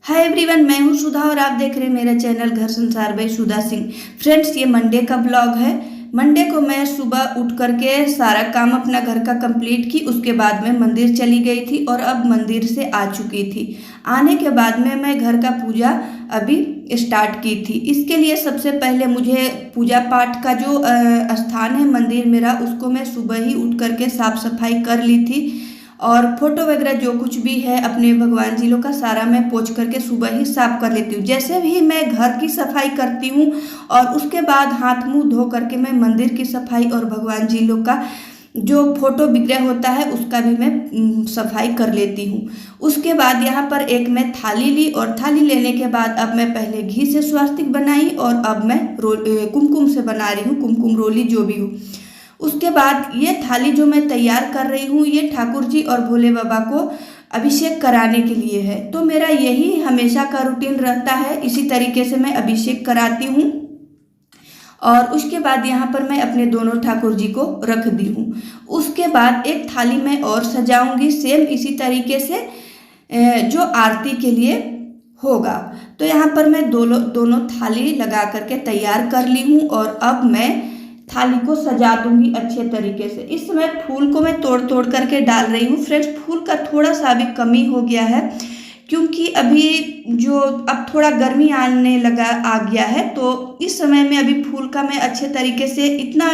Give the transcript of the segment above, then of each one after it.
Hi everyone, मैं हूं सुधा और आप देख रहे हैं मेरा चैनल घर संसार बाय सुधा सिंह। फ्रेंड्स, ये मंडे का ब्लॉग है। मंडे को मैं सुबह उठ करके सारा काम अपना घर का कंप्लीट की। उसके बाद मैं मंदिर चली गई थी और अब मंदिर से आ चुकी थी। आने के बाद में मैं घर का पूजा अभी स्टार्ट की थी। इसके लिए सबसे पहले मुझे पूजा पाठ का जो स्थान है मंदिर मेरा, उसको मैं सुबह ही उठ करके साफ सफाई कर ली थी। और फोटो वगैरह जो कुछ भी है अपने भगवान जी लोग का सारा मैं पोंछ करके सुबह ही साफ कर लेती हूँ। जैसे भी मैं घर की सफाई करती हूँ और उसके बाद हाथ मुंह धो करके मैं मंदिर की सफाई और भगवान जी लोग का जो फोटो विग्रह होता है उसका भी मैं सफाई कर लेती हूँ। उसके बाद यहाँ पर एक मैं थाली ली और थाली लेने के बाद अब मैं पहले घी से स्वास्तिक बनाई और अब मैं कुमकुम से बना रही हूँ, कुमकुम रोली जो भी हो। उसके बाद ये थाली जो मैं तैयार कर रही हूँ ये ठाकुर जी और भोले बाबा को अभिषेक कराने के लिए है। तो मेरा यही हमेशा का रूटीन रहता है, इसी तरीके से मैं अभिषेक कराती हूँ। और उसके बाद यहाँ पर मैं अपने दोनों ठाकुर जी को रख दी हूँ। उसके बाद एक थाली में और सजाऊंगी सेम इसी तरीके से जो आरती के लिए होगा। तो यहाँ पर मैं दोनों थाली लगा करके तैयार कर ली हूँ और अब मैं थाली को सजा दूंगी अच्छे तरीके से। इस समय फूल को मैं तोड़ तोड़ करके डाल रही हूँ। फ्रेंड्स, फूल का थोड़ा सा अभी कमी हो गया है क्योंकि अभी जो अब थोड़ा गर्मी आने लगा आ गया है, तो इस समय में अभी फूल का मैं अच्छे तरीके से इतना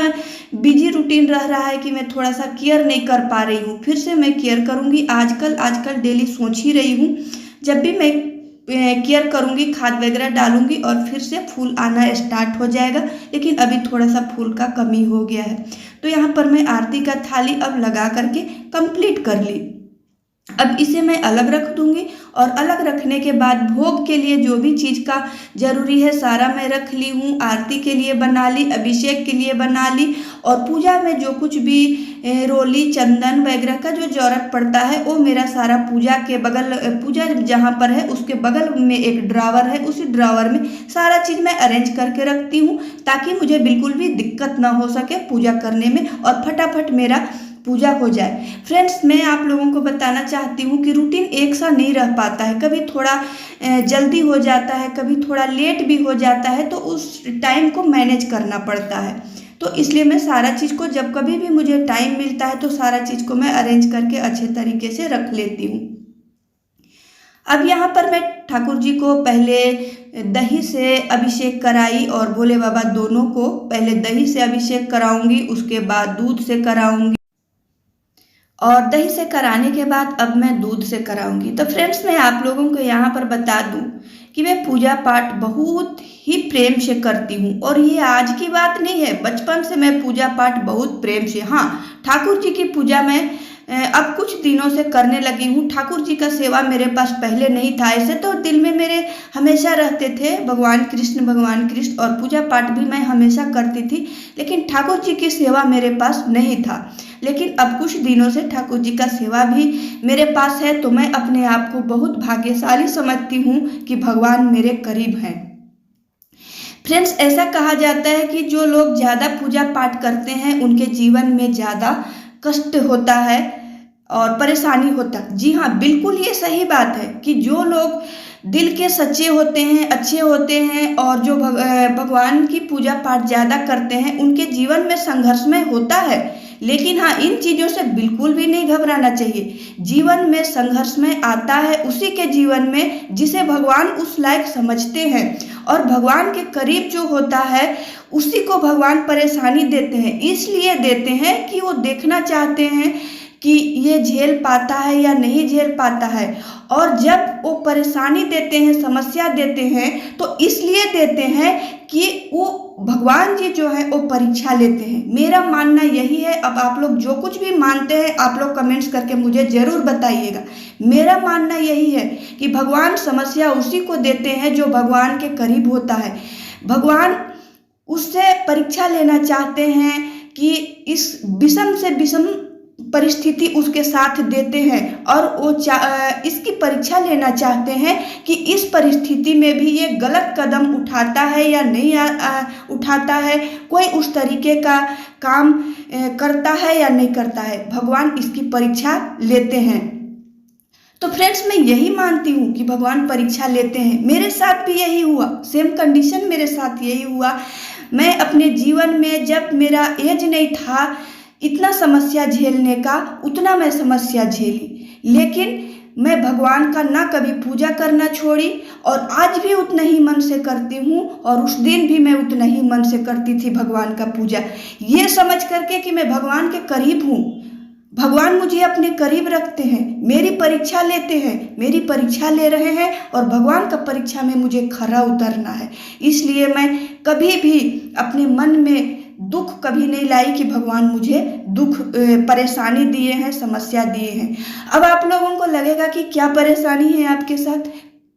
बिजी रूटीन रह रहा है कि मैं थोड़ा सा केयर नहीं कर पा रही हूँ। फिर से मैं केयर करूँगी। आजकल डेली सोच ही रही हूँ जब भी मैं केयर करूँगी खाद वगैरह डालूंगी और फिर से फूल आना स्टार्ट हो जाएगा। लेकिन अभी थोड़ा सा फूल का कमी हो गया है। तो यहाँ पर मैं आरती का थाली अब लगा करके कंप्लीट कर ली। अब इसे मैं अलग रख दूंगी और अलग रखने के बाद भोग के लिए जो भी चीज़ का जरूरी है सारा मैं रख ली हूँ। आरती के लिए बना ली, अभिषेक के लिए बना ली और पूजा में जो कुछ भी रोली चंदन वगैरह का जो जरूरत पड़ता है वो मेरा सारा पूजा जहाँ पर है उसके बगल में एक ड्रावर है, उसी ड्रावर में सारा चीज़ मैं अरेंज करके रखती हूँ ताकि मुझे बिल्कुल भी दिक्कत ना हो सके पूजा करने में और फटाफट मेरा पूजा हो जाए। फ्रेंड्स, मैं आप लोगों को बताना चाहती हूँ कि रूटीन एक सा नहीं रह पाता है। कभी थोड़ा जल्दी हो जाता है, कभी थोड़ा लेट भी हो जाता है, तो उस टाइम को मैनेज करना पड़ता है। तो इसलिए मैं सारा चीज़ को जब कभी भी मुझे टाइम मिलता है तो सारा चीज़ को मैं अरेंज करके अच्छे तरीके से रख लेती हूँ। अब यहाँ पर मैं ठाकुर जी को पहले दही से अभिषेक कराई और भोले बाबा दोनों को पहले दही से अभिषेक कराऊंगी, उसके बाद दूध से कराऊंगी और दही से कराने के बाद अब मैं दूध से कराऊंगी। तो फ्रेंड्स, मैं आप लोगों को यहाँ पर बता दूं कि मैं पूजा पाठ बहुत ही प्रेम से करती हूँ और ये आज की बात नहीं है, बचपन से मैं पूजा पाठ बहुत प्रेम से, हाँ, ठाकुर जी की पूजा मैं अब कुछ दिनों से करने लगी हूँ। ठाकुर जी का सेवा मेरे पास पहले नहीं था। ऐसे तो दिल में मेरे हमेशा रहते थे भगवान कृष्ण और पूजा पाठ भी मैं हमेशा करती थी, लेकिन ठाकुर जी की सेवा मेरे पास नहीं था। लेकिन अब कुछ दिनों से ठाकुर जी का सेवा भी मेरे पास है, तो मैं अपने आप को बहुत भाग्यशाली समझती हूँ कि भगवान मेरे करीब हैं। फ्रेंड्स, ऐसा कहा जाता है कि जो लोग ज़्यादा पूजा पाठ करते हैं उनके जीवन में ज़्यादा कष्ट होता है और परेशानी होता है। जी हाँ, बिल्कुल ये सही बात है कि जो लोग दिल के सच्चे होते हैं, अच्छे होते हैं और जो भगवान की पूजा पाठ ज़्यादा करते हैं उनके जीवन में संघर्षमय होता है। लेकिन हाँ, इन चीज़ों से बिल्कुल भी नहीं घबराना चाहिए। जीवन में संघर्षमय आता है उसी के जीवन में जिसे भगवान उस लायक समझते हैं और भगवान के करीब जो होता है उसी को भगवान परेशानी देते हैं। इसलिए देते हैं कि वो देखना चाहते हैं कि ये झेल पाता है या नहीं झेल पाता है। और जब वो परेशानी देते हैं, समस्या देते हैं, तो इसलिए देते हैं कि वो भगवान जी जो है वो परीक्षा लेते हैं। मेरा मानना यही है। अब आप लोग जो कुछ भी मानते हैं आप लोग कमेंट्स करके मुझे ज़रूर बताइएगा। मेरा मानना यही है कि भगवान समस्या उसी को देते हैं जो भगवान के करीब होता है। भगवान उससे परीक्षा लेना चाहते हैं कि इस विषम से विषम परिस्थिति उसके साथ देते हैं और वो इसकी परीक्षा लेना चाहते हैं कि इस परिस्थिति में भी ये गलत कदम उठाता है या नहीं उठाता है, कोई उस तरीके का काम करता है या नहीं करता है। भगवान इसकी परीक्षा लेते हैं। तो फ्रेंड्स, मैं यही मानती हूँ कि भगवान परीक्षा लेते हैं। मेरे साथ भी यही हुआ, सेम कंडीशन मेरे साथ यही हुआ। मैं अपने जीवन में, जब मेरा एज नहीं था इतना समस्या झेलने का, उतना मैं समस्या झेली, लेकिन मैं भगवान का ना कभी पूजा करना छोड़ी और आज भी उतना ही मन से करती हूँ। और उस दिन भी मैं उतना ही मन से करती थी भगवान का पूजा, ये समझ करके कि मैं भगवान के करीब हूँ। भगवान मुझे अपने करीब रखते हैं, मेरी परीक्षा लेते हैं, मेरी परीक्षा ले रहे हैं और भगवान का परीक्षा में मुझे खरा उतरना है। इसलिए मैं कभी भी अपने मन में दुख कभी नहीं लाई कि भगवान मुझे दुख परेशानी दिए हैं, समस्या दिए हैं। अब आप लोगों को लगेगा कि क्या परेशानी है आपके साथ।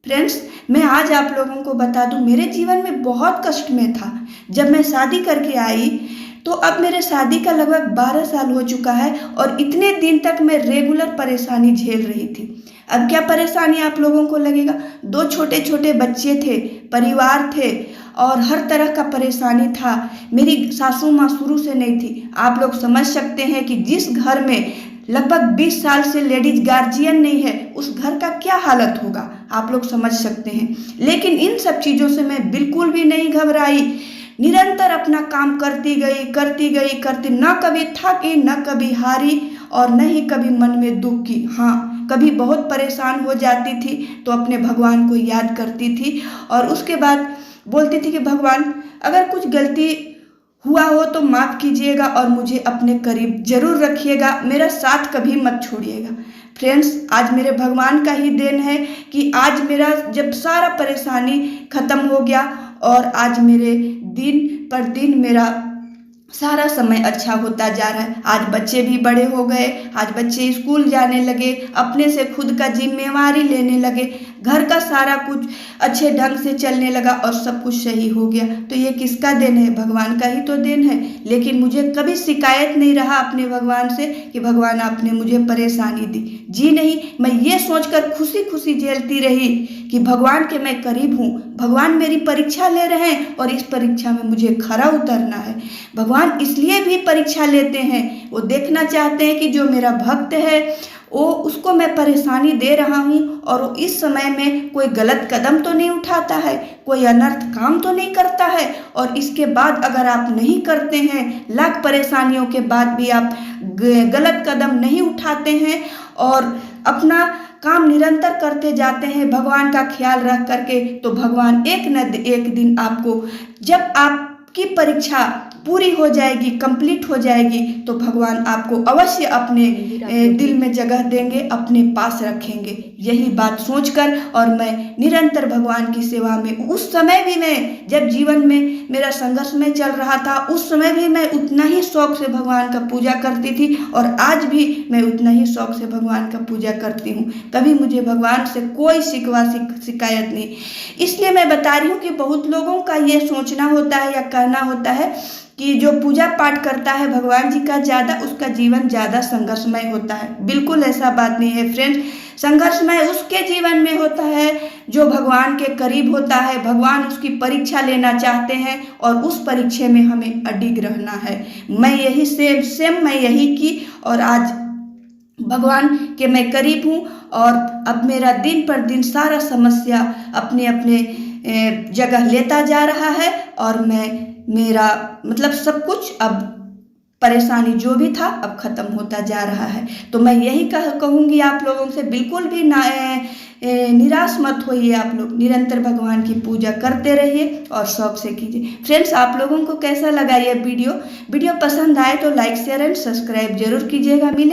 फ्रेंड्स, मैं आज आप लोगों को बता दूं, मेरे जीवन में बहुत कष्ट में था। जब मैं शादी करके आई तो अब मेरे शादी का लगभग 12 साल हो चुका है और इतने दिन तक मैं रेगुलर परेशानी झेल रही थी। अब क्या परेशानी आप लोगों को लगेगा, 2 छोटे छोटे बच्चे थे, परिवार थे और हर तरह का परेशानी था। मेरी सासू माँ शुरू से नहीं थी। आप लोग समझ सकते हैं कि जिस घर में लगभग 20 साल से लेडीज गार्जियन नहीं है, उस घर का क्या हालत होगा, आप लोग समझ सकते हैं। लेकिन इन सब चीज़ों से मैं बिल्कुल भी नहीं घबराई, निरंतर अपना काम करती गई, ना कभी थकी, ना कभी हारी और न ही कभी मन में दुख की। हाँ, कभी बहुत परेशान हो जाती थी तो अपने भगवान को याद करती थी और उसके बाद बोलती थी कि भगवान, अगर कुछ गलती हुआ हो तो माफ़ कीजिएगा और मुझे अपने करीब जरूर रखिएगा, मेरा साथ कभी मत छोड़िएगा। फ्रेंड्स, आज मेरे भगवान का ही देन है कि आज मेरा जब सारा परेशानी ख़त्म हो गया और आज मेरे दिन पर दिन मेरा सारा समय अच्छा होता जा रहा है। आज बच्चे भी बड़े हो गए, आज बच्चे स्कूल जाने लगे, अपने से खुद का जिम्मेवारी लेने लगे, घर का सारा कुछ अच्छे ढंग से चलने लगा और सब कुछ सही हो गया। तो ये किसका देन है? भगवान का ही तो देन है। लेकिन मुझे कभी शिकायत नहीं रहा अपने भगवान से कि भगवान आपने मुझे परेशानी दी। जी नहीं, मैं ये सोचकर खुशी खुशी झेलती रही कि भगवान के मैं करीब हूँ, भगवान मेरी परीक्षा ले रहे हैं और इस परीक्षा में मुझे खरा उतरना है। भगवान इसलिए भी परीक्षा लेते हैं, वो देखना चाहते हैं कि जो मेरा भक्त है वो उसको मैं परेशानी दे रहा हूँ और वो इस समय में कोई गलत कदम तो नहीं उठाता है, कोई अनर्थ काम तो नहीं करता है। और इसके बाद अगर आप नहीं करते हैं, लाख परेशानियों के बाद भी आप गलत कदम नहीं उठाते हैं और अपना काम निरंतर करते जाते हैं भगवान का ख्याल रख करके, तो भगवान एक न एक दिन आपको, जब आपकी परीक्षा पूरी हो जाएगी, कंप्लीट हो जाएगी, तो भगवान आपको अवश्य अपने दिल में जगह देंगे, अपने पास रखेंगे। यही बात सोचकर और मैं निरंतर भगवान की सेवा में, उस समय भी मैं जब जीवन में मेरा संघर्ष में चल रहा था, उस समय भी मैं उतना ही शौक से भगवान का पूजा करती थी और आज भी मैं उतना ही शौक से भगवान का पूजा करती हूँ। कभी मुझे भगवान से कोई शिकवा शिकायत नहीं। इसलिए मैं बता रही हूँ कि बहुत लोगों का ये सोचना होता है या कहना होता है कि जो पूजा पाठ करता है भगवान जी का ज़्यादा, उसका जीवन ज़्यादा संघर्षमय होता है। बिल्कुल ऐसा बात नहीं है फ्रेंड्स। संघर्षमय उसके जीवन में होता है जो भगवान के करीब होता है। भगवान उसकी परीक्षा लेना चाहते हैं और उस परीक्षा में हमें अडिग रहना है। मैं यही सेम मैं यही की और आज भगवान के मैं करीब हूँ और अब मेरा दिन पर दिन सारा समस्या अपने अपने जगह लेता जा रहा है और मेरा मतलब सब कुछ अब परेशानी जो भी था अब ख़त्म होता जा रहा है। तो मैं यही कहूँगी आप लोगों से, बिल्कुल भी निराश मत होइए। आप लोग निरंतर भगवान की पूजा करते रहिए और शौक से कीजिए। फ्रेंड्स, आप लोगों को कैसा लगा ये वीडियो पसंद आए तो लाइक शेयर एंड सब्सक्राइब जरूर कीजिएगा। मिलेंगे